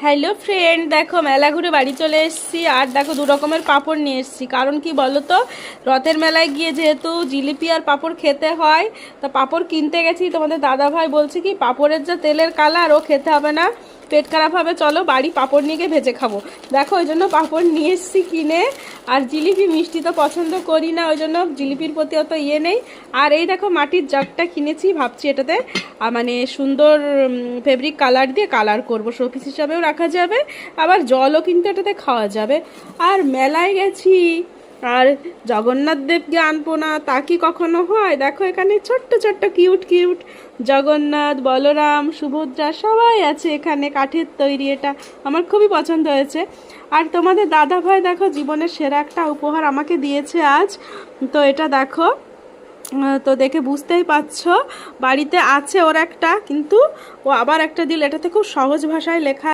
Hello friend, দেখো মেলা ঘুরে বাড়ি চলে এসেছি। আর দেখো দু রকমের পাঁপড় নিয়ে এসেছি। কারণ কি বলো তো, রথের মেলায় গিয়ে যেহেতু জিলিপি আর পাঁপড় খেতে হয়, তা পাঁপড় কিনতে গেছি। তোমাদের দাদা ভাই বলছে কি পাঁপড়ের যা তেলের কালার, ও খেতে হবে না, পেট খারাপ হবে, চলো বাড়ি পাঁপড় নিয়ে গিয়ে ভেজে খাবো। দেখো ওই জন্য পাঁপড় নিয়ে এসেছি কিনে। আর জিলিপি মিষ্টি তো পছন্দ করি না, ওই জন্য জিলিপির প্রতি অত ইয়ে নেই। আর এই দেখো মাটির জাগটা কিনেছি, ভাবছি এটাতে মানে সুন্দর ফেব্রিক কালার দিয়ে কালার করব, শোপিস হিসাবেও রাখা যাবে, আবার জলও কিন্তু এটাতে খাওয়া যাবে। আর মেলায় গেছি আর জগন্নাথ দেবকে আনবো না তা কি কখনো হয়? দেখো এখানে ছোট্ট ছোট্ট কিউট কিউট জগন্নাথ, বলরাম, সুভদ্রা সবাই আছে এখানে। কাঠের তৈরি, এটা আমার খুবই পছন্দ হয়েছে। আর তোমাদের দাদা ভাই দেখো জীবনের সেরা একটা উপহার আমাকে দিয়েছে আজ। তো এটা দেখো, তো দেখে বুঝতেই পারছো বাড়িতে আছে ওর একটা, কিন্তু ও আবার একটা দিল। এটাতে খুব সহজ ভাষায় লেখা